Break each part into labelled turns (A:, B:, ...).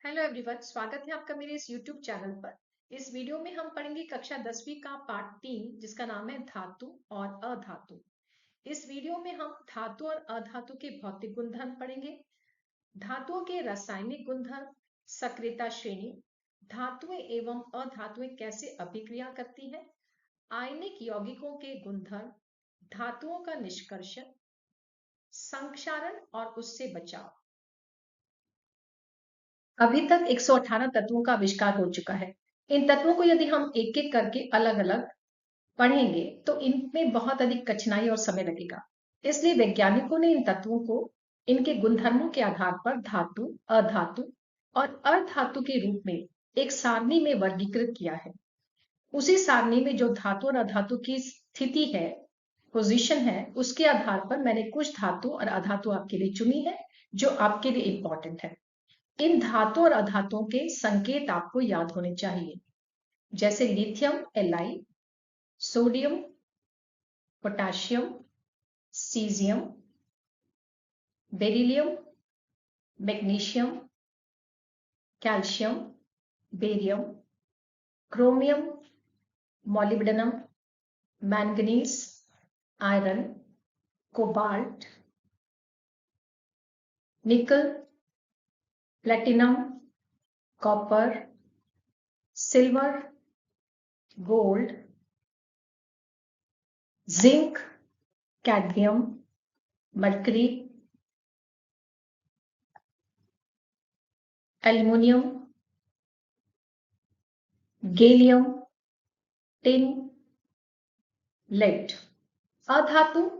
A: Hello everyone, स्वागत है आपका मेरे इस यूट्यूब चैनल पर। इस वीडियो में हम पढ़ेंगे कक्षा 10वीं का पार्ट 3 जिसका नाम है धातु और अधातु। इस वीडियो में हम धातु और अधातु के भौतिक गुणधर्म पढ़ेंगे, धातुओं के रासायनिक गुणधर्म, सक्रियता श्रेणी, धातुएं एवं अधातुएं कैसे अभिक्रिया करती हैं, आयनिक यौगिकों के गुणधर्म, धातुओं का निष्कर्षण, संक्षारण और उससे बचाव। अभी तक 118 तत्वों का आविष्कार हो चुका है। इन तत्वों को यदि हम एक एक करके अलग अलग पढ़ेंगे तो इनमें बहुत अधिक कठिनाई और समय लगेगा। इसलिए वैज्ञानिकों ने इन तत्वों को इनके गुणधर्मों के आधार पर धातु, अधातु और अर्धधातु के रूप में एक सारणी में वर्गीकृत किया है। उसी सारणी में जो धातु और अधातु की स्थिति है, पोजीशन है, उसके आधार पर मैंने कुछ धातु और अधातु आपके लिए चुनी है जो आपके लिए इंपॉर्टेंट है। इन धातु और अधातुओं के संकेत आपको याद होने चाहिए, जैसे lithium Li, sodium, potassium, caesium, beryllium, magnesium, calcium, barium, chromium, molybdenum, manganese, iron, cobalt, nickel, platinum, copper, silver, gold, zinc, cadmium, mercury, aluminium, gallium, tin, lead. अधातु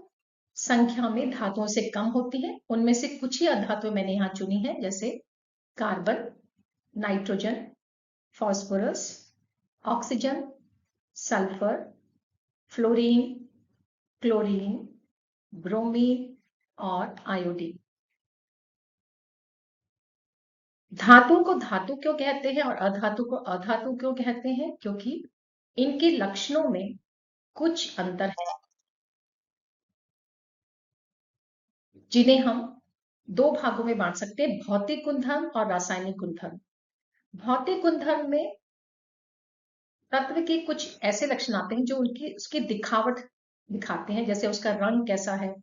A: संख्या में धातुओं से कम होती है। उनमें से कुछ ही अधातु मैंने यहाँ चुनी है, जैसे carbon, nitrogen, phosphorus, oxygen, sulphur, fluorine, chlorine, bromine और आयोडीन। धातु को धातु क्यों कहते हैं और अधातु को अधातु क्यों कहते हैं? क्योंकि इनके लक्षणों में कुछ अंतर है, जिन्हें हम दो भागों में बांट सकते हैं, भौतिक गुणधर्म और रासायनिक गुणधर्म। भौतिक गुणधर्म में तत्व के कुछ ऐसे लक्षण आते हैं जो उसकी दिखावट दिखाते हैं, जैसे उसका रंग कैसा है,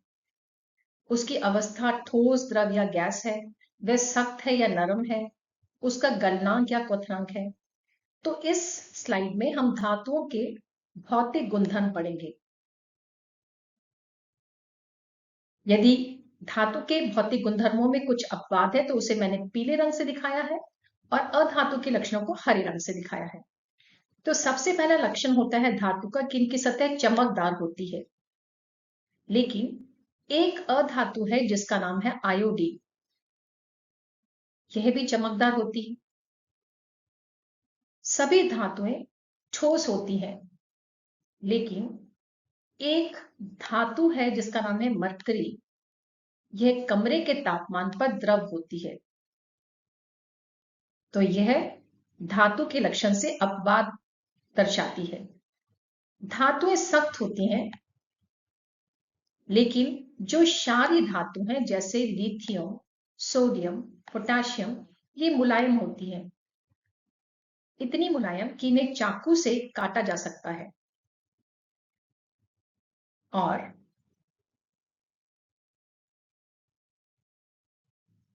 A: उसकी अवस्था ठोस, द्रव या गैस है, वह सख्त है या नरम है, उसका गलनांक या क्वथनांक है। तो इस स्लाइड में हम धातुओं के भौतिक गुणधर्म पढ़ेंगे। यदि धातु के भौतिक गुणधर्मों में कुछ अपवाद है तो उसे मैंने पीले रंग से दिखाया है और अधातु के लक्षणों को हरे रंग से दिखाया है। तो सबसे पहला लक्षण होता है धातु का कि इनकी सतह चमकदार होती है, लेकिन एक अधातु है जिसका नाम है आयोडीन, यह भी चमकदार होती है। सभी धातुएं ठोस होती हैं, लेकिन एक धातु है जिसका नाम है मरकरी, यह कमरे के तापमान पर द्रव होती है। तो यह धातु के लक्षण से अपवाद दर्शाती है। धातुएं सख्त होती हैं, लेकिन जो क्षारीय धातु हैं जैसे लिथियम, सोडियम, पोटेशियम, ये मुलायम होती हैं, इतनी मुलायम कि इन्हें चाकू से काटा जा सकता है। और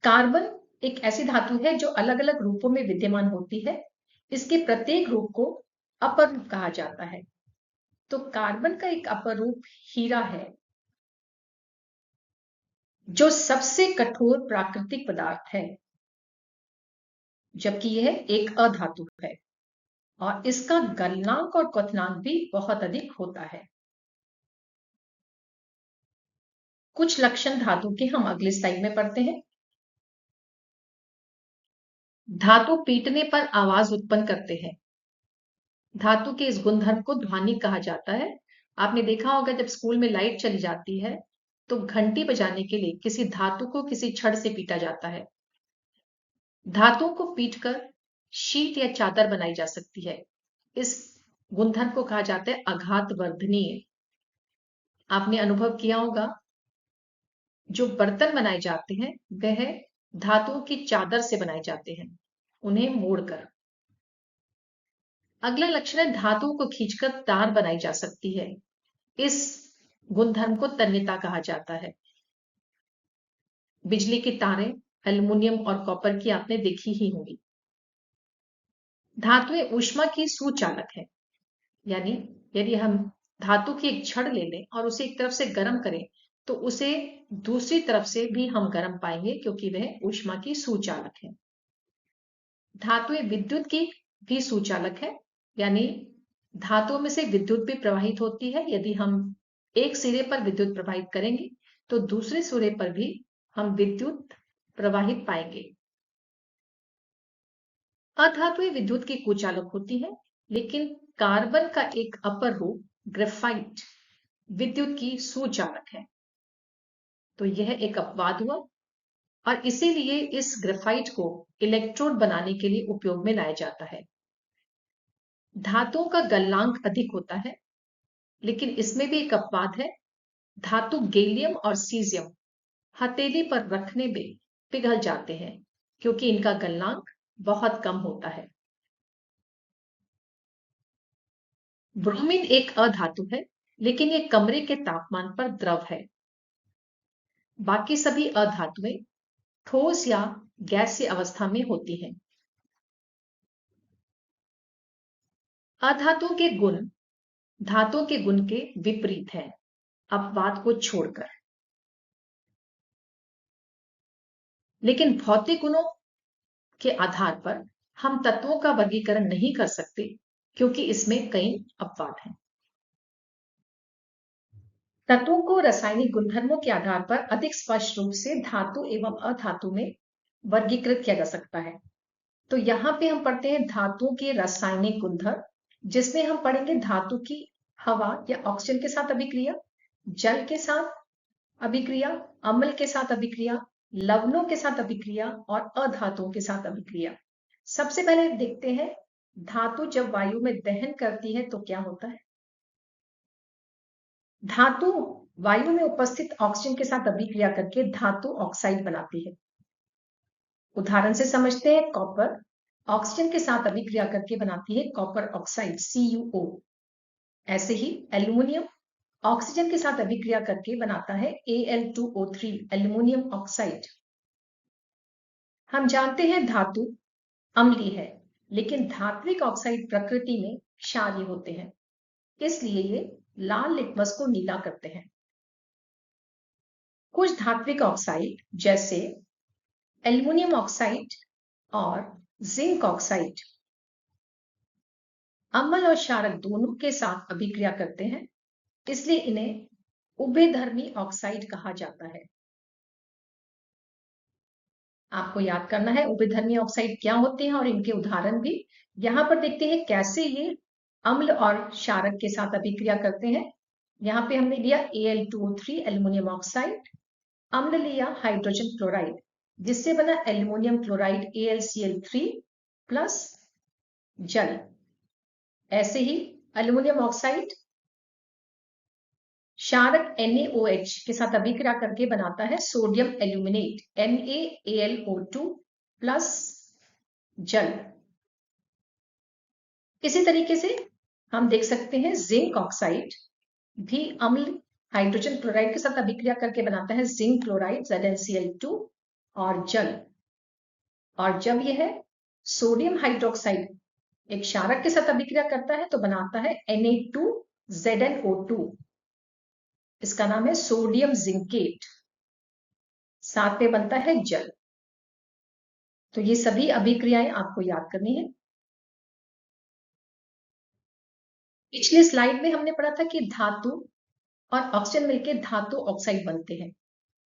A: कार्बन एक ऐसी धातु है जो अलग अलग रूपों में विद्यमान होती है। इसके प्रत्येक रूप को अपर रूप कहा जाता है। तो कार्बन का एक अपर रूप हीरा है, जो सबसे कठोर प्राकृतिक पदार्थ है, जबकि यह एक अधातु है और इसका गलनांक और क्वथनांक भी बहुत अधिक होता है। कुछ लक्षण धातु के हम अगले स्लाइड में पढ़ते हैं। धातु पीटने पर आवाज उत्पन्न करते हैं। धातु के इस गुणधर्म को ध्वनिक कहा जाता है। आपने देखा होगा जब स्कूल में लाइट चली जाती है तो घंटी बजाने के लिए किसी धातु को किसी छड़ से पीटा जाता है। धातुओं को पीटकर शीट या चादर बनाई जा सकती है। इस गुणधर्म को कहा जाता है आघात वर्धनीय। आपने अनुभव किया होगा, जो बर्तन बनाए जाते हैं वह धातुओं की चादर से बनाए जाते हैं। उन्हें मोड़कर। अगला लक्षण है धातुओं को खींचकर तार बनाई जा सकती है। इस गुणधर्म को तन्यता कहा जाता है। बिजली की तारें एल्युमिनियम और कॉपर की आपने देखी ही होंगी। धातुएं ऊष्मा की सुचालक है, यानी यदि हम धातु की एक छड़ ले लें और उसे एक तरफ से गर्म करें तो उसे दूसरी तरफ से भी हम गर्म पाएंगे, क्योंकि वह ऊष्मा की सुचालक है। धातुएं विद्युत की भी सुचालक है, यानी धातुओं में से विद्युत भी प्रवाहित होती है। यदि हम एक सिरे पर विद्युत प्रवाहित करेंगे तो दूसरे सिरे पर भी हम विद्युत प्रवाहित पाएंगे। अधातुएं विद्युत की कुचालक होती है, लेकिन कार्बन का एक अपर रूप ग्रेफाइट विद्युत की सुचालक है। तो यह एक अपवाद हुआ और इसीलिए इस ग्रेफाइट को इलेक्ट्रोड बनाने के लिए उपयोग में लाया जाता है। धातुओं का गलनांक अधिक होता है, लेकिन इसमें भी एक अपवाद है। धातु गैलियम और सीजियम हथेली पर रखने में पिघल जाते हैं, क्योंकि इनका गलनांक बहुत कम होता है। ब्रोमीन एक अधातु है, लेकिन यह कमरे के तापमान पर द्रव है। बाकी सभी अधातुएं ठोस या गैसीय अवस्था में होती हैं। अधातुओं के गुण धातुओं के गुण के विपरीत है, अपवाद को छोड़कर। लेकिन भौतिक गुणों के आधार पर हम तत्वों का वर्गीकरण नहीं कर सकते, क्योंकि इसमें कई अपवाद हैं। तत्वों को रासायनिक गुणधर्मों के आधार पर अधिक स्पष्ट रूप से धातु एवं अधातु में वर्गीकृत किया जा सकता है। तो यहाँ पे हम पढ़ते हैं धातुओं के रासायनिक गुणधर्म, जिसमें हम पढ़ेंगे धातु की हवा या ऑक्सीजन के साथ अभिक्रिया, जल के साथ अभिक्रिया, अम्ल के साथ अभिक्रिया, लवणों के साथ अभिक्रिया और अधातुओं के साथ अभिक्रिया। सबसे पहले देखते हैं धातु जब वायु में दहन करती है तो क्या होता है। धातु वायु में उपस्थित ऑक्सीजन के साथ अभिक्रिया करके धातु ऑक्साइड बनाती है। उदाहरण से समझते हैं, कॉपर ऑक्सीजन के साथ अभिक्रिया करके बनाती है कॉपर ऑक्साइड CuO। ऐसे ही एल्युमिनियम ऑक्सीजन के साथ अभिक्रिया करके बनाता है Al2O3 एल्युमिनियम ऑक्साइड। हम जानते हैं धातु अम्लीय है, लेकिन धात्विक ऑक्साइड प्रकृति में क्षारीय होते हैं, इसलिए ये लाल लिटमस को नीला करते हैं। कुछ धात्विक ऑक्साइड जैसे एल्युमिनियम ऑक्साइड और जिंक ऑक्साइड अम्ल और क्षारक दोनों के साथ अभिक्रिया करते हैं, इसलिए इन्हें उभयधर्मी ऑक्साइड कहा जाता है। आपको याद करना है उभयधर्मी ऑक्साइड क्या होते हैं और इनके उदाहरण भी। यहां पर देखते हैं कैसे ये अम्ल और क्षारक के साथ अभिक्रिया करते हैं। यहाँ पे हमने लिया Al2O3 एल्युमिनियम ऑक्साइड, अम्ल लिया हाइड्रोजन क्लोराइड, जिससे बना एल्युमिनियम क्लोराइड AlCl3 प्लस जल। ऐसे ही एल्युमिनियम ऑक्साइड क्षारक NaOH के साथ अभिक्रिया करके बनाता है सोडियम एल्यूमिनेट NaAlO2 प्लस जल। इसी तरीके से हम देख सकते हैं जिंक ऑक्साइड भी अम्ल हाइड्रोजन क्लोराइड के साथ अभिक्रिया करके बनाता है जिंक क्लोराइड ZnCl2 और जल। और जब यह सोडियम हाइड्रोक्साइड एक क्षारक के साथ अभिक्रिया करता है तो बनाता है Na2ZnO2। इसका नाम है सोडियम जिंकेट, साथ में बनता है जल। तो ये सभी अभिक्रियाएं आपको याद करनी है। पिछले स्लाइड में हमने पढ़ा था कि धातु और ऑक्सीजन मिलकर धातु ऑक्साइड बनते हैं।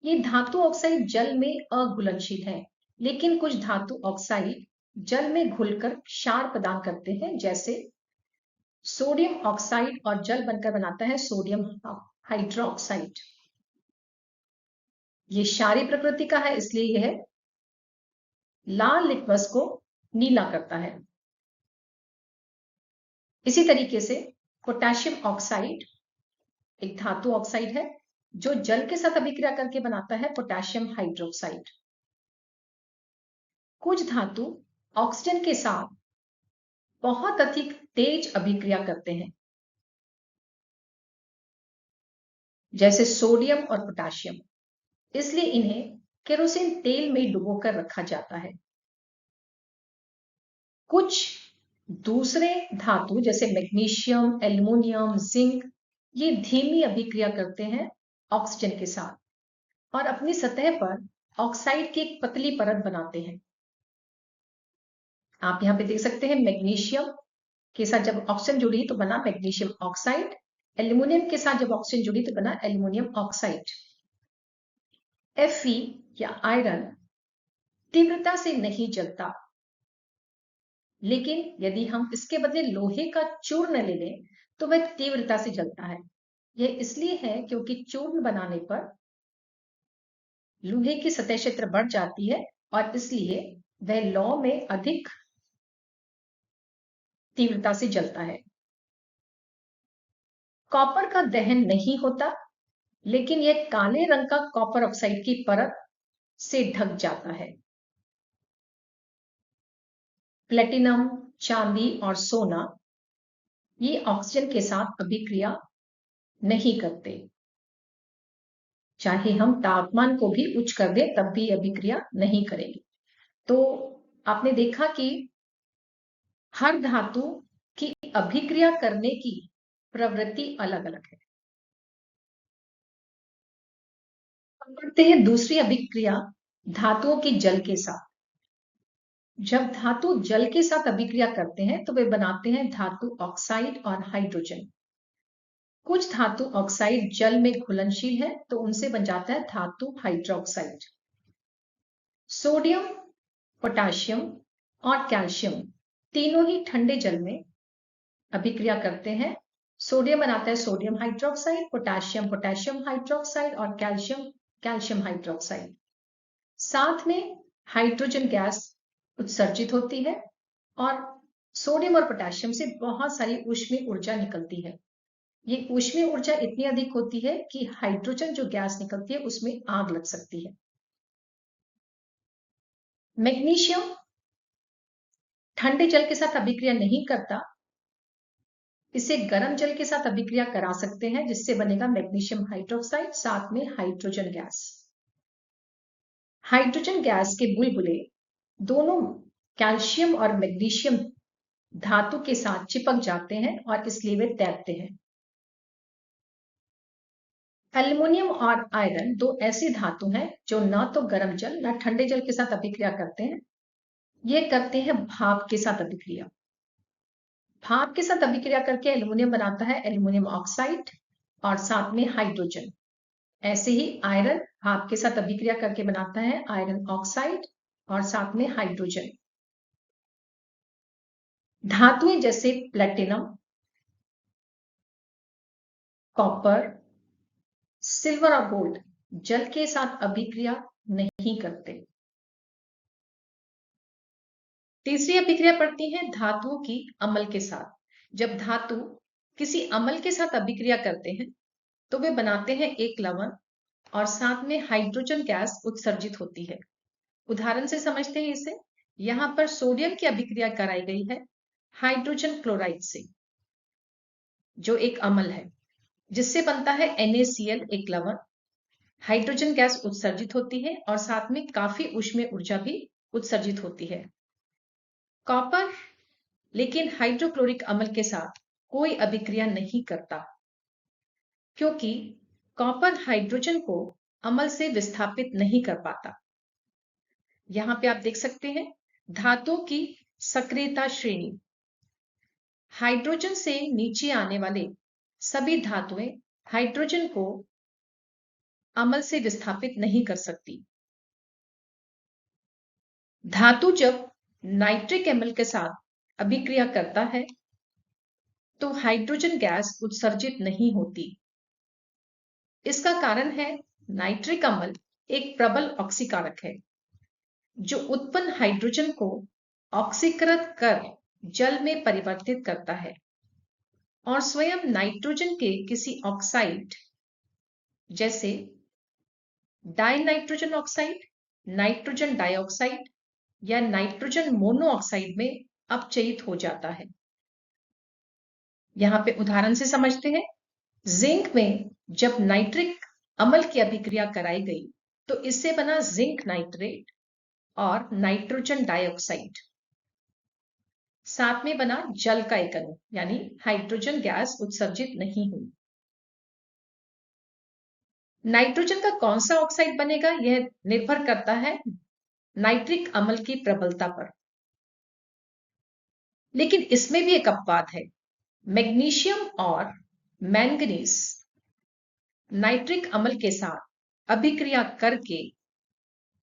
A: ये धातु ऑक्साइड जल में अघुलनशील है, लेकिन कुछ धातु ऑक्साइड जल में घुलकर क्षार प्रदान करते हैं, जैसे सोडियम ऑक्साइड और जल बनकर बनाता है सोडियम हाइड्रोक्साइड। ये क्षारीय प्रकृति का है, इसलिए यह लाल लिटमस को नीला करता है। इसी तरीके से पोटेशियम ऑक्साइड एक धातु ऑक्साइड है जो जल के साथ अभिक्रिया करके बनाता है पोटेशियम हाइड्रोक्साइड। कुछ धातु ऑक्सीजन के साथ बहुत अधिक तेज अभिक्रिया करते हैं, जैसे सोडियम और पोटाशियम। इसलिए इन्हें केरोसिन तेल में डुबोकर रखा जाता है। कुछ दूसरे धातु जैसे मैग्नीशियम, एल्युमिनियम, जिंक, ये धीमी अभिक्रिया करते हैं ऑक्सीजन के साथ और अपनी सतह पर ऑक्साइड की एक पतली परत बनाते हैं। आप यहाँ पे देख सकते हैं मैग्नीशियम के साथ जब ऑक्सीजन जुड़ी तो बना मैग्नीशियम ऑक्साइड, एल्युमिनियम के साथ जब ऑक्सीजन जुड़ी तो बना एल्युमिनियम ऑक्साइड। Fe या आयरन तीव्रता से नहीं जलता, लेकिन यदि हम इसके बदले लोहे का चूर्ण ले लें तो वह तीव्रता से जलता है। यह इसलिए है क्योंकि चूर्ण बनाने पर लोहे की सतह क्षेत्र बढ़ जाती है और इसलिए वह लौ में अधिक तीव्रता से जलता है। कॉपर का दहन नहीं होता, लेकिन यह काले रंग का कॉपर ऑक्साइड की परत से ढक जाता है। प्लेटिनम, चांदी और सोना ये ऑक्सीजन के साथ अभिक्रिया नहीं करते। चाहे हम तापमान को भी उच्च कर दें तब भी अभिक्रिया नहीं करेगी। तो आपने देखा कि हर धातु की अभिक्रिया करने की प्रवृत्ति अलग अलग है। अब बढ़ते हैं दूसरी अभिक्रिया, धातुओं की जल के साथ। जब धातु जल के साथ अभिक्रिया करते हैं तो वे बनाते हैं धातु ऑक्साइड और हाइड्रोजन। कुछ धातु ऑक्साइड जल में घुलनशील है तो उनसे बन जाता है धातु हाइड्रोक्साइड। सोडियम, पोटाशियम और कैल्शियम तीनों ही ठंडे जल में अभिक्रिया करते हैं। सोडियम बनाता है sodium hydroxide, potassium potassium hydroxide और कैल्शियम कैल्शियम हाइड्रोक्साइड। साथ में हाइड्रोजन गैस उत्सर्जित होती है और सोडियम और पोटेशियम से बहुत सारी ऊष्मीय ऊर्जा निकलती है। ये ऊष्मीय ऊर्जा इतनी अधिक होती है कि हाइड्रोजन जो गैस निकलती है उसमें आग लग सकती है। मैग्नीशियम ठंडे जल के साथ अभिक्रिया नहीं करता, इसे गर्म जल के साथ अभिक्रिया करा सकते हैं जिससे बनेगा मैग्नीशियम हाइड्रोक्साइड, साथ में हाइड्रोजन गैस। हाइड्रोजन गैस के बुलबुले दोनों कैल्शियम और मैग्नीशियम धातु के साथ चिपक जाते हैं और इसलिए वे तैरते हैं। एल्युमिनियम और आयरन दो ऐसी धातु हैं जो न तो गर्म जल न ठंडे जल के साथ अभिक्रिया करते हैं। ये करते हैं भाप के साथ अभिक्रिया। भाप के साथ अभिक्रिया करके एल्युमिनियम बनाता है एल्युमिनियम ऑक्साइड और साथ में हाइड्रोजन। ऐसे ही आयरन भाप के साथ अभिक्रिया करके बनाता है आयरन ऑक्साइड और साथ में हाइड्रोजन। धातुएं जैसे प्लेटिनम, कॉपर, सिल्वर और गोल्ड जल के साथ अभिक्रिया नहीं करते। तीसरी अभिक्रिया पड़ती है धातुओं की अम्ल के साथ। जब धातु किसी अम्ल के साथ अभिक्रिया करते हैं तो वे बनाते हैं एक लवण और साथ में हाइड्रोजन गैस उत्सर्जित होती है। उदाहरण से समझते हैं इसे। यहां पर सोडियम की अभिक्रिया कराई गई है हाइड्रोजन क्लोराइड से, जो एक अम्ल है, जिससे बनता है NaCl एक लवण। हाइड्रोजन गैस उत्सर्जित होती है और साथ में काफी ऊष्मीय ऊर्जा भी उत्सर्जित होती है। कॉपर लेकिन हाइड्रोक्लोरिक अम्ल के साथ कोई अभिक्रिया नहीं करता, क्योंकि कॉपर हाइड्रोजन को अम्ल से विस्थापित नहीं कर पाता। यहां पे आप देख सकते हैं धातुओं की सक्रियता श्रेणी। हाइड्रोजन से नीचे आने वाले सभी धातुएं हाइड्रोजन को अम्ल से विस्थापित नहीं कर सकती। धातु जब नाइट्रिक अम्ल के साथ अभिक्रिया करता है तो हाइड्रोजन गैस उत्सर्जित नहीं होती। इसका कारण है नाइट्रिक अम्ल एक प्रबल ऑक्सीकारक है जो उत्पन्न हाइड्रोजन को ऑक्सीकृत कर जल में परिवर्तित करता है और स्वयं नाइट्रोजन के किसी ऑक्साइड जैसे डाइनाइट्रोजन ऑक्साइड, नाइट्रोजन डाइऑक्साइड या नाइट्रोजन मोनोऑक्साइड में अपचयित हो जाता है। यहां पे उदाहरण से समझते हैं। जिंक में जब नाइट्रिक अम्ल की अभिक्रिया कराई गई तो इससे बना जिंक नाइट्रेट और नाइट्रोजन डाइऑक्साइड। साथ में बना जल का एक अणु, यानी हाइड्रोजन गैस उत्सर्जित नहीं हुई। नाइट्रोजन का कौन सा ऑक्साइड बनेगा यह निर्भर करता है नाइट्रिक अम्ल की प्रबलता पर। लेकिन इसमें भी एक अपवाद है। मैग्नीशियम और मैंगनीज नाइट्रिक अम्ल के साथ अभिक्रिया करके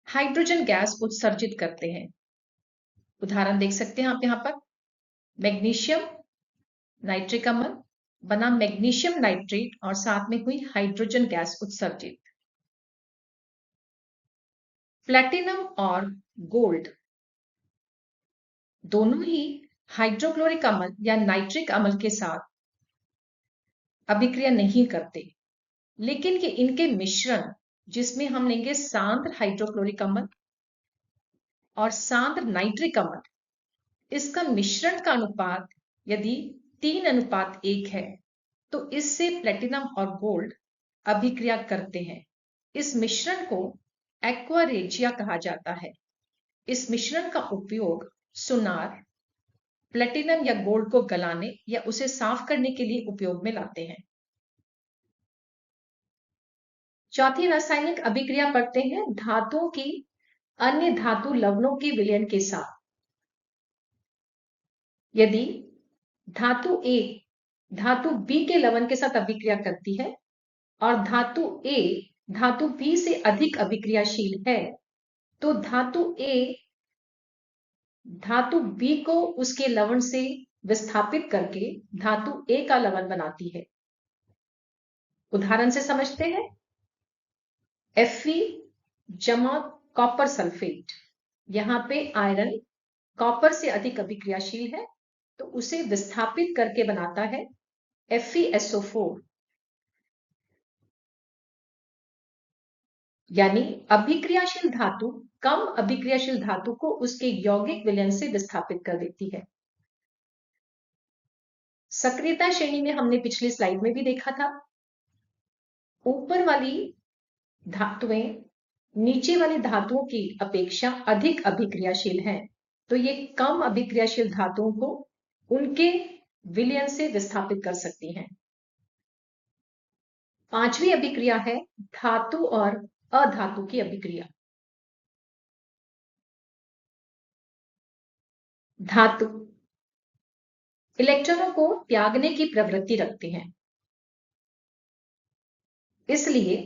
A: हाइड्रोजन गैस उत्सर्जित करते हैं। उदाहरण देख सकते हैं आप यहां पर। मैग्नीशियम नाइट्रिक अम्ल बना मैग्नीशियम नाइट्रेट और साथ में हुई हाइड्रोजन गैस उत्सर्जित। प्लैटिनम और गोल्ड दोनों ही हाइड्रोक्लोरिक अम्ल या नाइट्रिक अम्ल के साथ अभिक्रिया नहीं करते, लेकिन ये इनके मिश्रण, जिसमें हम लेंगे सांद्र हाइड्रोक्लोरिक अम्ल और सांद्र नाइट्रिक अम्ल, इसका मिश्रण का अनुपात यदि 3:1 है तो इससे प्लेटिनम और गोल्ड अभिक्रिया करते हैं। इस मिश्रण को एक्वा रेजिया कहा जाता है। इस मिश्रण का उपयोग सुनार प्लेटिनम या गोल्ड को गलाने या उसे साफ करने के लिए उपयोग में लाते हैं। चौथी रासायनिक अभिक्रिया पढ़ते हैं धातुओं की अन्य धातु लवणों के विलयन के साथ। यदि धातु A धातु B के लवण के साथ अभिक्रिया करती है और धातु A धातु B से अधिक अभिक्रियाशील है तो धातु A धातु B को उसके लवण से विस्थापित करके धातु A का लवण बनाती है। उदाहरण से समझते हैं। Fe जमा कॉपर सल्फेट, यहां पे आयरन कॉपर से अधिक अभिक्रियाशील है तो उसे विस्थापित करके बनाता है FeSO4, यानी अभिक्रियाशील धातु कम अभिक्रियाशील धातु को उसके यौगिक विलयन से विस्थापित कर देती है। सक्रियता श्रेणी में हमने पिछली स्लाइड में भी देखा था, ऊपर वाली धातुएं नीचे वाली धातुओं की अपेक्षा अधिक अभिक्रियाशील हैं, तो ये कम अभिक्रियाशील धातुओं को उनके विलयन से विस्थापित कर सकती हैं। पांचवी अभिक्रिया है धातु और अधातु की अभिक्रिया। धातु इलेक्ट्रॉनों को त्यागने की प्रवृत्ति रखते हैं, इसलिए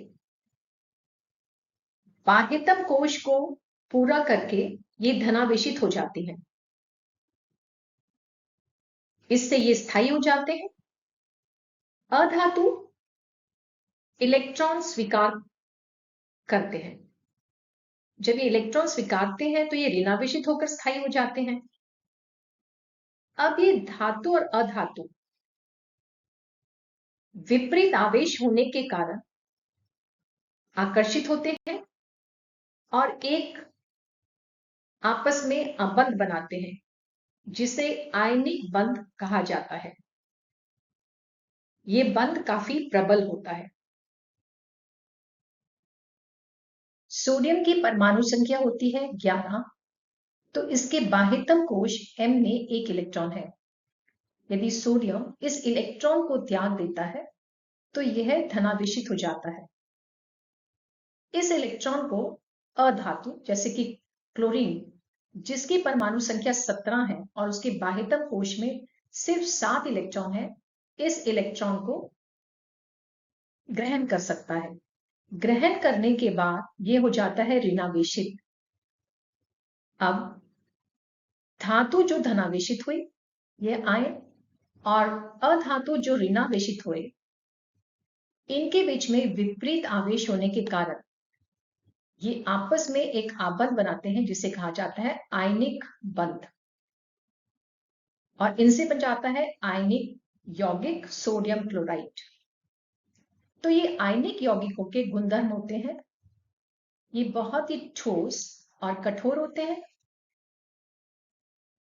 A: बाह्यतम कोश को पूरा करके ये धनावेशित हो जाते हैं। इससे ये स्थायी हो जाते हैं। अधातु इलेक्ट्रॉन स्वीकार करते हैं। जब ये इलेक्ट्रॉन स्वीकारते हैं तो ये ऋणावेशित होकर स्थायी हो जाते हैं। अब ये धातु और अधातु विपरीत आवेश होने के कारण आकर्षित होते हैं और एक आपस में बंध बनाते हैं, जिसे आयनिक बंध कहा जाता है। ये बंध काफी प्रबल होता है। सोडियम की परमाणु संख्या होती है 11, तो इसके बाह्यतम कोश M में 1 इलेक्ट्रॉन है। यदि सोडियम इस इलेक्ट्रॉन को त्याग देता है तो यह धनावेशित हो जाता है। इस इलेक्ट्रॉन को अधातु जैसे कि क्लोरीन, जिसकी परमाणु संख्या 17 है और उसके बाह्यतम कोश में सिर्फ 7 इलेक्ट्रॉन है, इस इलेक्ट्रॉन को ग्रहण कर सकता है। ग्रहण करने के बाद यह हो जाता है ऋणावेशित। अब धातु जो धनावेशित हुई यह आयन और अधातु जो ऋणावेशित हुए, इनके बीच में विपरीत आवेश होने के कारण ये आपस में एक आबंध बनाते हैं जिसे कहा जाता है आयनिक बंध, और इनसे बन जाता है आयनिक यौगिक सोडियम क्लोराइड। तो ये आयनिक यौगिकों के गुणधर्म होते हैं। ये बहुत ही ठोस और कठोर होते हैं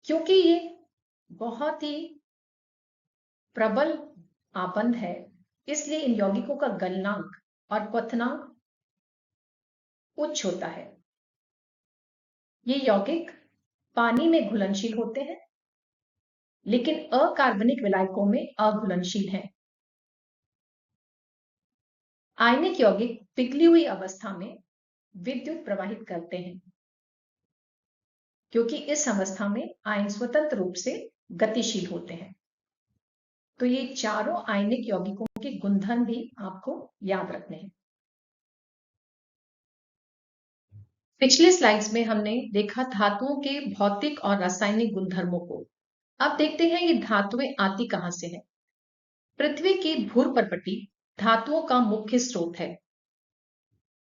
A: क्योंकि ये बहुत ही प्रबल आबंध है, इसलिए इन यौगिकों का गलनांक और क्वथनांक उच्च होता है। ये यौगिक पानी में घुलनशील होते हैं, लेकिन अकार्बनिक विलायकों में अघुलनशील हैं। आयनिक यौगिक पिघली हुई अवस्था में विद्युत प्रवाहित करते हैं, क्योंकि इस अवस्था में आयन स्वतंत्र रूप से गतिशील होते हैं। तो ये चारों आयनिक यौगिकों के गुणधर्म भी आपको याद रखने हैं। पिछले स्लाइड्स में हमने देखा धातुओं के भौतिक और रासायनिक गुणधर्मों को। अब देखते हैं ये धातुएं आती कहां से है। पृथ्वी की भूर्परपटी धातुओं का मुख्य स्रोत है।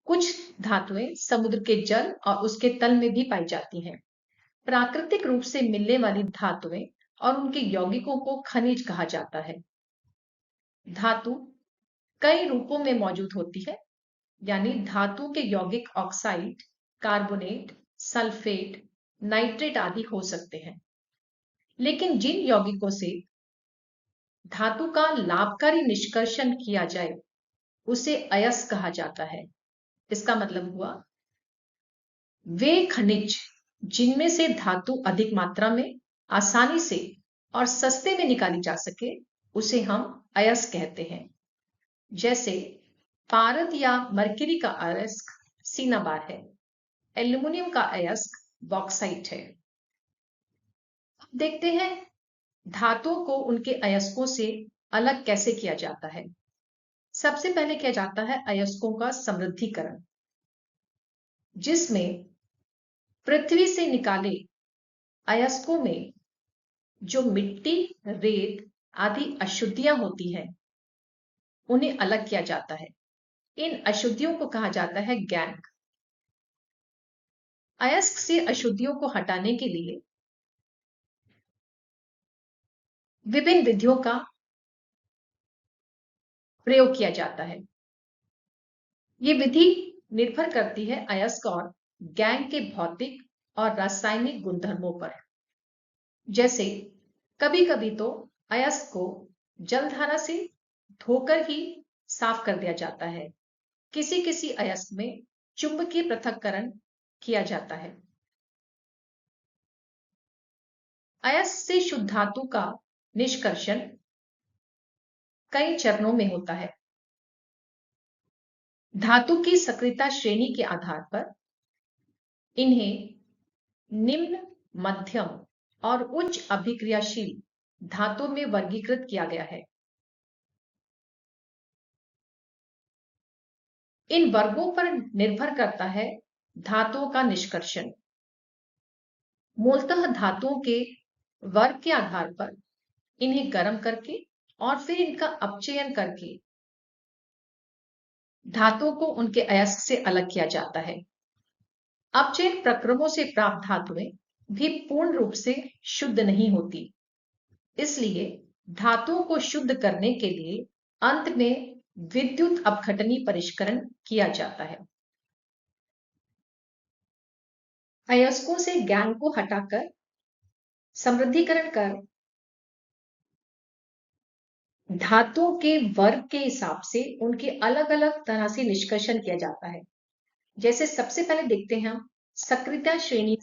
A: कुछ धातुएं समुद्र के जल और उसके तल में भी पाई जाती हैं। प्राकृतिक रूप से मिलने वाली धातुएं और उनके यौगिकों को खनिज कहा जाता है। धातु कई रूपों में मौजूद होती है, यानी धातु के यौगिक ऑक्साइड, कार्बोनेट, सल्फेट, नाइट्रेट आदि हो सकते हैं। लेकिन जिन यौगिकों से धातु का लाभकारी निष्कर्षण किया जाए उसे अयस्क कहा जाता है। इसका मतलब हुआ वे खनिज जिनमें से धातु अधिक मात्रा में, आसानी से और सस्ते में निकाली जा सके उसे हम अयस्क कहते हैं। जैसे पारद या मरकरी का अयस्क सिनाबार है, एल्युमिनियम का अयस्क बॉक्साइट है। अब देखते हैं धातुओं को उनके अयस्कों से अलग कैसे किया जाता है। सबसे पहले किया जाता है अयस्कों का समृद्धिकरण, जिसमें पृथ्वी से निकाले अयस्कों में जो मिट्टी, रेत आदि अशुद्धियां होती हैं उन्हें अलग किया जाता है। इन अशुद्धियों को कहा जाता है गैंग। अयस्क से अशुद्धियों को हटाने के लिए विभिन्न विधियों का प्रयोग किया जाता है। ये विधि निर्भर करती है अयस्क और गैंग के भौतिक और रासायनिक गुणधर्मों पर। जैसे कभी कभी तो अयस्क को जलधारा से धोकर ही साफ कर दिया जाता है। किसी किसी अयस्क में चुंबकीय पृथक्करण किया जाता है। अयस्क से शुद्ध धातु का निष्कर्षण कई चरणों में होता है। धातु की सक्रियता श्रेणी के आधार पर इन्हें निम्न, मध्यम और उच्च अभिक्रियाशील धातु में वर्गीकृत किया गया है। इन वर्गों पर निर्भर करता है धातुओं का निष्कर्षण। मूलतः धातुओं के वर्ग के आधार पर इन्हें गर्म करके और फिर इनका अपचयन करके धातुओं को उनके अयस्क से अलग किया जाता है। अपचयन प्रक्रमों से प्राप्त धातुएं भी पूर्ण रूप से शुद्ध नहीं होती, इसलिए धातुओं को शुद्ध करने के लिए अंत में विद्युत अपघटनी परिष्करण किया जाता है। अयस्कों से गैंग को हटाकर समृद्धिकरण कर धातुओं के वर्ग के हिसाब से उनके अलग अलग तरह से निष्कर्षण किया जाता है। जैसे सबसे पहले देखते हैं हम सक्रियता श्रेणी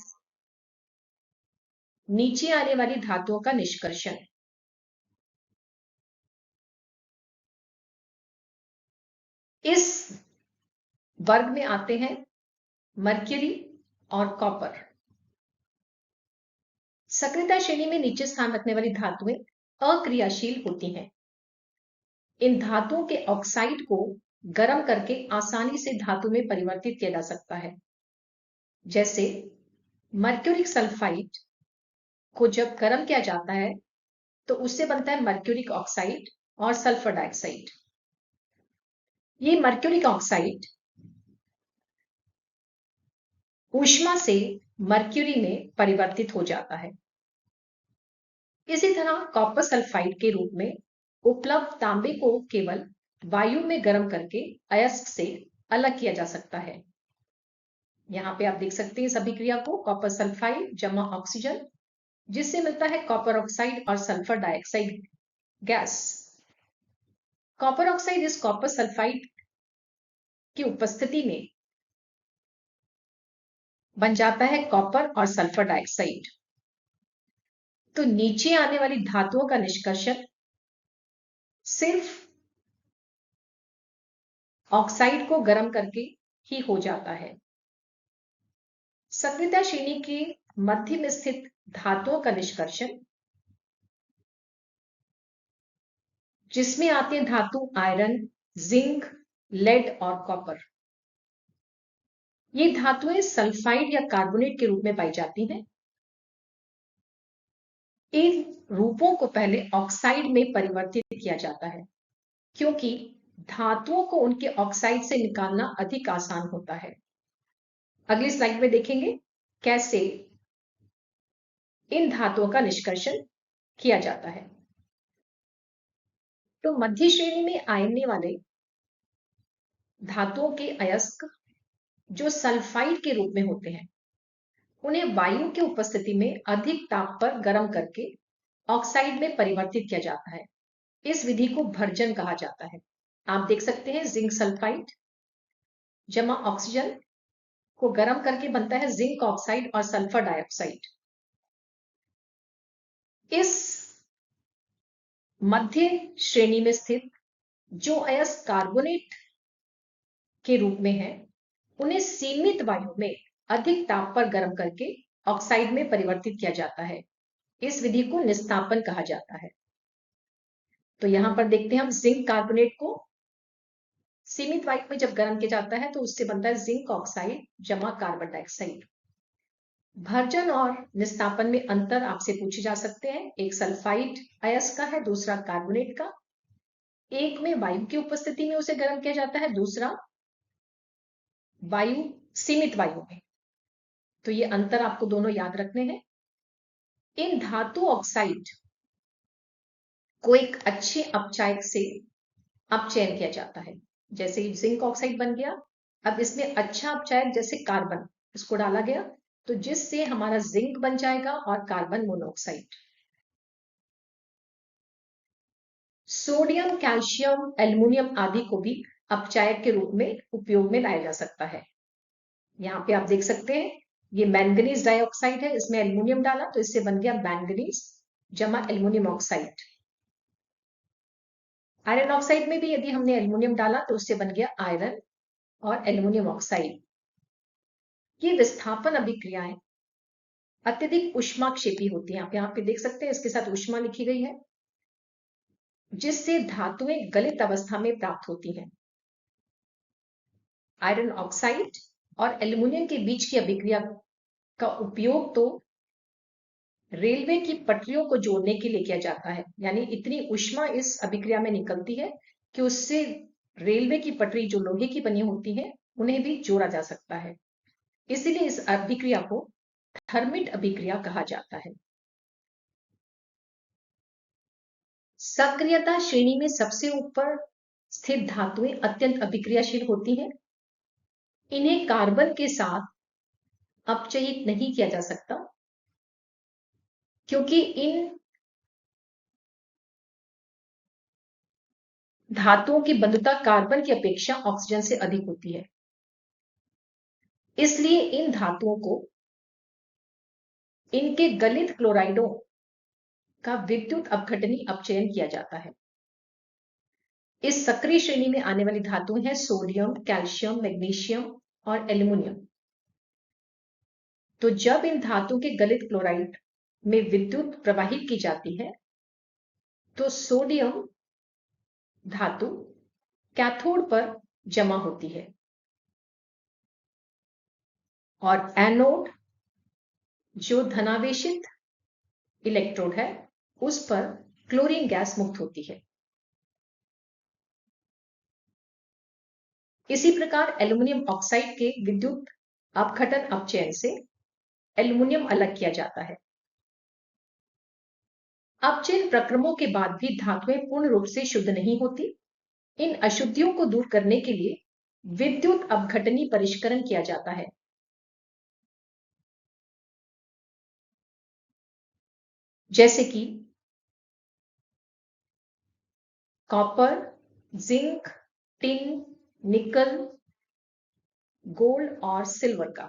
A: नीचे आने वाली धातुओं का निष्कर्षण। इस वर्ग में आते हैं मरकरी और कॉपर। सक्रियता श्रेणी में नीचे स्थान रखने वाली धातुएं अक्रियाशील होती हैं। इन धातुओं के ऑक्साइड को गर्म करके आसानी से धातु में परिवर्तित किया जा सकता है। जैसे मर्क्यूरिक सल्फाइड को जब गर्म किया जाता है तो उससे बनता है मर्क्यूरिक ऑक्साइड और सल्फर डाइऑक्साइड। ये मर्क्यूरिक ऑक्साइड ऊष्मा से मर्क्यूरी में परिवर्तित हो जाता है। इसी तरह कॉपर सल्फाइड के रूप में उपलब्ध तांबे को केवल वायु में गर्म करके अयस्क से अलग किया जा सकता है। यहाँ पे आप देख सकते हैं इस अभिक्रिया को, कॉपर सल्फाइड जमा ऑक्सीजन जिससे मिलता है कॉपर ऑक्साइड और sulphur dioxide gas. Copper oxide इस कॉपर सल्फाइड की उपस्थिति में बन जाता है कॉपर और सल्फर डाइऑक्साइड। तो नीचे आने वाली धातुओं का निष्कर्षण सिर्फ ऑक्साइड को गर्म करके ही हो जाता है। सक्रियता श्रेणी के मध्य में स्थित धातुओं का निष्कर्षण, जिसमें आते हैं धातु आयरन, जिंक, लेड और कॉपर। ये धातुएं सल्फाइड या कार्बोनेट के रूप में पाई जाती हैं। इन रूपों को पहले ऑक्साइड में परिवर्तित किया जाता है, क्योंकि धातुओं को उनके ऑक्साइड से निकालना अधिक आसान होता है। अगली स्लाइड में देखेंगे कैसे इन धातुओं का निष्कर्षण किया जाता है। तो मध्य श्रेणी में आने वाले धातुओं के अयस्क जो सल्फाइड के रूप में होते हैं, उन्हें वायु की उपस्थिति में अधिक ताप पर गर्म करके ऑक्साइड में परिवर्तित किया जाता है। इस विधि को भर्जन कहा जाता है। आप देख सकते हैं जिंक सल्फाइड जमा ऑक्सीजन को गर्म करके बनता है जिंक ऑक्साइड और सल्फर डाइऑक्साइड। इस मध्य श्रेणी में स्थित जो अयस्क कार्बोनेट के रूप में है, उन्हें सीमित वायु में अधिक ताप पर गर्म करके ऑक्साइड में परिवर्तित किया जाता है। इस विधि को निस्तापन कहा जाता है। तो यहां पर देखते हैं हम जिंक कार्बोनेट को सीमित वायु में जब गर्म किया जाता है तो उससे बनता है जिंक ऑक्साइड जमा कार्बन डाइऑक्साइड। भर्जन और निस्तापन में अंतर आपसे पूछे जा सकते हैं। एक सल्फाइड अयस्क का है, दूसरा कार्बोनेट का। एक में वायु की उपस्थिति में उसे गर्म किया जाता है, दूसरा वायु सीमित वायु में। तो ये अंतर आपको दोनों याद रखने हैं। इन धातु ऑक्साइड को एक अच्छे अपचायक से अपचयन किया जाता है। जैसे जिंक ऑक्साइड बन गया, अब इसमें अच्छा अपचायक जैसे कार्बन इसको डाला गया, तो जिससे हमारा जिंक बन जाएगा और carbon monoxide. Sodium, calcium, aluminium आदि को भी अपचायक के रूप में उपयोग में लाया जा सकता है। यहाँ पे आप देख सकते हैं ये मैंगनीज डाइऑक्साइड है, इसमें एल्युमिनियम डाला तो इससे बन गया मैंगनीज जमा एल्युमिनियम ऑक्साइड। आयरन ऑक्साइड में भी यदि हमने एल्युमिनियम डाला तो उससे बन गया आयरन और एल्युमिनियम ऑक्साइड। ये विस्थापन अभिक्रियाएं अत्यधिक ऊष्माक्षेपी होती हैं। आप यहाँ पे देख सकते हैं इसके साथ ऊष्मा लिखी गई है, जिससे धातुएं गलित अवस्था में प्राप्त होती हैं। आयरन ऑक्साइड और एल्युमिनियम के बीच की अभिक्रिया का उपयोग तो रेलवे की पटरियों को जोड़ने के लिए किया जाता है। यानी इतनी ऊष्मा इस अभिक्रिया में निकलती है कि उससे रेलवे की पटरी जो लोहे की बनी होती है उन्हें भी जोड़ा जा सकता है। इसीलिए इस अभिक्रिया को थर्मिट अभिक्रिया कहा जाता है। सक्रियता श्रेणी में सबसे ऊपर स्थित धातुएं अत्यंत अभिक्रियाशील होती हैं। इन्हें कार्बन के साथ अपचयित नहीं किया जा सकता, क्योंकि इन धातुओं की बंधुता कार्बन की अपेक्षा ऑक्सीजन से अधिक होती है। इसलिए इन धातुओं को इनके गलित क्लोराइडों का विद्युत अपघटनी अपचयन किया जाता है। इस सक्रिय श्रेणी में आने वाली धातुएं हैं सोडियम, कैल्शियम, मैग्नीशियम और एल्युमिनियम। तो जब इन धातु के गलित क्लोराइड में विद्युत प्रवाहित की जाती है तो सोडियम धातु कैथोड पर जमा होती है और एनोड जो धनावेशित इलेक्ट्रोड है उस पर क्लोरीन गैस मुक्त होती है। इसी प्रकार एल्युमिनियम ऑक्साइड के विद्युत अपघटन अपचयन से एल्युमिनियम अलग किया जाता है। अपचयन प्रक्रमों के बाद भी धातुएं पूर्ण रूप से शुद्ध नहीं होती। इन अशुद्धियों को दूर करने के लिए विद्युत अपघटनी परिष्करण किया जाता है। जैसे कि कॉपर, जिंक, टिन, निकल, गोल्ड और सिल्वर का।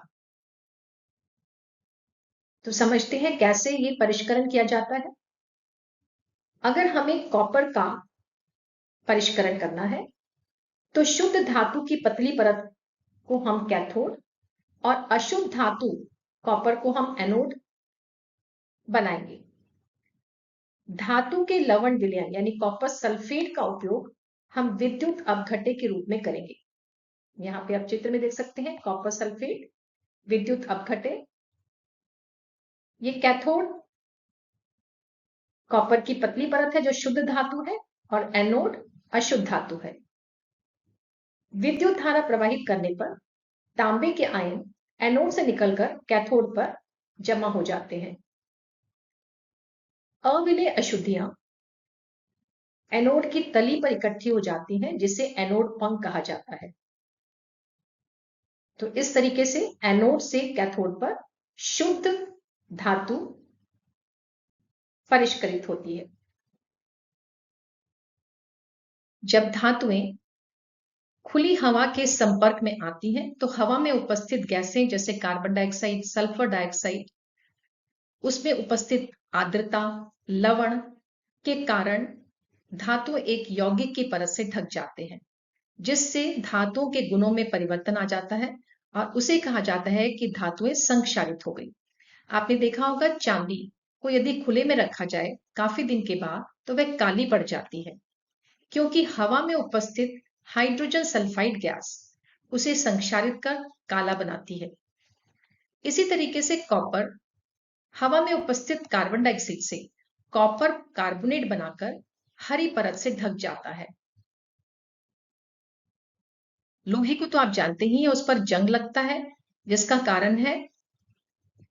A: तो समझते हैं कैसे ये परिष्करण किया जाता है। अगर हमें कॉपर का परिष्करण करना है तो शुद्ध धातु की पतली परत को हम कैथोड और अशुद्ध धातु कॉपर को हम एनोड बनाएंगे। धातु के लवण विलयन यानी कॉपर सल्फेट का उपयोग हम विद्युत अपघट्य के रूप में करेंगे। यहाँ पे आप चित्र में देख सकते हैं कॉपर सल्फेट विद्युत अपघट्य। ये कैथोड कॉपर की पतली परत है जो शुद्ध धातु है और एनोड अशुद्ध धातु है। विद्युत धारा प्रवाहित करने पर तांबे के आयन एनोड से निकलकर कैथोड पर जमा हो जाते हैं। अविलेय अशुद्धियां एनोड की तली पर इकट्ठी हो जाती हैं जिसे एनोड पंख कहा जाता है। तो इस तरीके से एनोड से कैथोड पर शुद्ध धातु परिष्कृत होती है। जब धातुएं खुली हवा के संपर्क में आती हैं तो हवा में उपस्थित गैसें जैसे कार्बन डाइऑक्साइड, सल्फर डाइऑक्साइड, उसमें उपस्थित आर्द्रता, लवण के कारण धातु एक यौगिक की परत से ढक जाते हैं जिससे धातुओं के गुणों में परिवर्तन आ जाता है और उसे कहा जाता है कि धातुएं संक्षारित हो गई। आपने देखा होगा चांदी को यदि खुले में रखा जाए काफी दिन के बाद तो वह काली पड़ जाती है क्योंकि हवा में उपस्थित हाइड्रोजन सल्फाइड गैस उसे संक्षारित कर काला बनाती है। इसी तरीके से कॉपर हवा में उपस्थित कार्बन डाइऑक्साइड से कॉपर कार्बोनेट बनाकर हरी परत से ढक जाता है। लोहे को तो आप जानते ही हैं उस पर जंग लगता है जिसका कारण है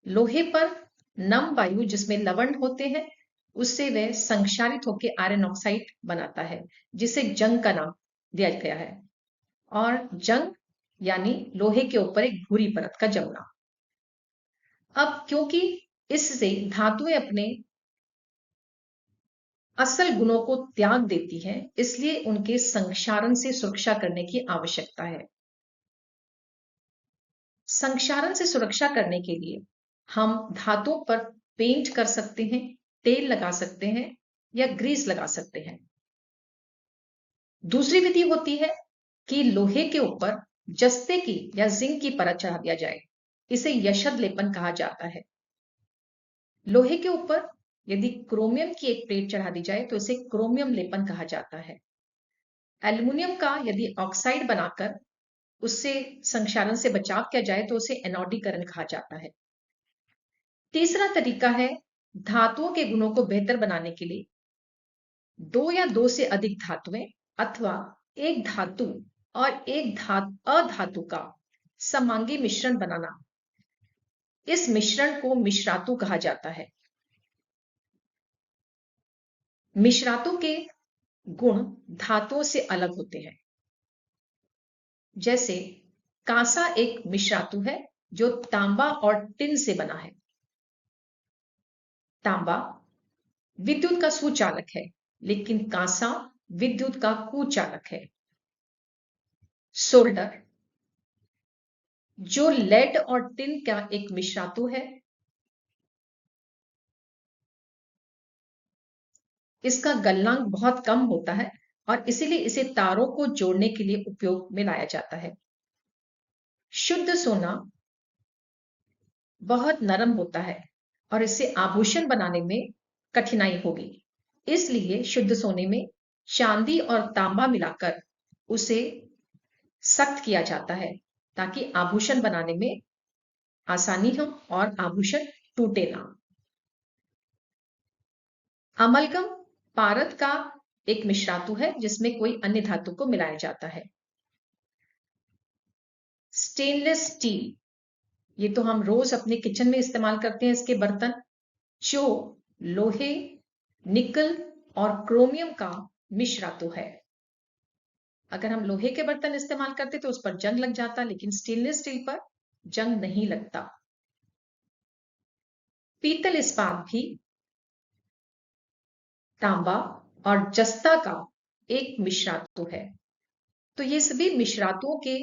A: लोहे पर नम वायु जिसमें लवण होते हैं उससे वह संक्षारित होकर आयरन ऑक्साइड बनाता है जिसे जंग का नाम दिया गया है। और जंग यानी लोहे के ऊपर एक भूरी परत का जमना। अब क्योंकि इससे धातुएं अपने असल गुणों को त्याग देती हैं इसलिए उनके संक्षारण से सुरक्षा करने की आवश्यकता है। संक्षारण से सुरक्षा करने के लिए हम धातुओं पर पेंट कर सकते हैं, तेल लगा सकते हैं या ग्रीस लगा सकते हैं। दूसरी विधि होती है कि लोहे के ऊपर जस्ते की या जिंक की परत चढ़ा दिया जाए। इसे यशद लेपन कहा जाता है। लोहे के ऊपर यदि क्रोमियम की एक प्लेट चढ़ा दी जाए तो इसे क्रोमियम लेपन कहा जाता है। एल्युमिनियम का यदि ऑक्साइड बनाकर उससे संक्षारण से बचाव किया जाए तो उसे एनोडीकरण कहा जाता है। तीसरा तरीका है धातुओं के गुणों को बेहतर बनाने के लिए दो या दो से अधिक धातुएं अथवा एक धातु और एक अधातु का समांगी मिश्रण बनाना। इस मिश्रण को मिश्रातु कहा जाता है। मिश्रातु के गुण धातुओं से अलग होते हैं। जैसे कांसा एक मिश्रातु है जो तांबा और टिन से बना है। तांबा विद्युत का सुचालक है लेकिन कांसा विद्युत का कुचालक है। सोल्डर जो लेड और टिन का एक मिश्रातु है। इसका गलनांक बहुत कम होता है और इसीलिए इसे तारों को जोड़ने के लिए उपयोग में लाया जाता है। शुद्ध सोना बहुत नरम होता है और इससे आभूषण बनाने में कठिनाई होगी। इसलिए शुद्ध सोने में चांदी और तांबा मिलाकर उसे सख्त किया जाता है ताकि आभूषण बनाने में आसानी हो और आभूषण टूटे ना। अमलगम पारद का एक मिश्रातु है जिसमें कोई अन्य धातु को मिलाया जाता है। स्टेनलेस स्टील ये तो हम रोज अपने किचन में इस्तेमाल करते हैं। इसके बर्तन जो लोहे, निकल और क्रोमियम का मिश्रातु है। अगर हम लोहे के बर्तन इस्तेमाल करते तो उस पर जंग लग जाता लेकिन स्टेनलेस स्टील पर जंग नहीं लगता। पीतल इस्पात भी तांबा और जस्ता का एक मिश्रातु है। तो ये सभी मिश्रातुओं के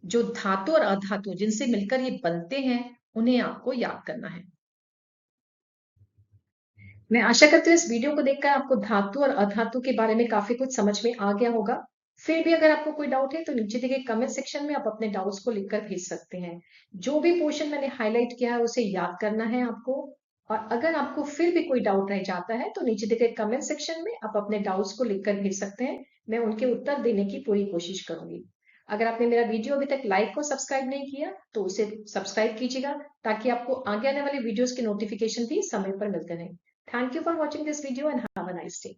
A: जो धातु और अधातु जिनसे मिलकर ये बनते हैं, उन्हें आपको याद करना है। मैं आशा करती हूँ इस वीडियो को देखकर आपको धातु और अधातु के बारे में काफी कुछ समझ में आ गया होगा। फिर भी अगर आपको कोई डाउट है तो नीचे दिए गए कमेंट सेक्शन में आप अपने डाउट्स को लिखकर भेज सकते हैं। जो भी पोर्शन मैंने हाईलाइट किया है उसे याद करना है आपको। और अगर आपको फिर भी कोई डाउट रह जाता है तो नीचे दिए गए कमेंट सेक्शन में आप अपने डाउट्स को लिखकर भेज सकते हैं। मैं उनके उत्तर देने की पूरी कोशिश करूंगी। अगर आपने मेरा वीडियो अभी तक लाइक और सब्सक्राइब नहीं किया तो उसे सब्सक्राइब कीजिएगा, ताकि आपको आगे आने वाले वीडियोस के नोटिफिकेशन भी समय पर मिलते रहें। Thank you for watching this video and have a nice day.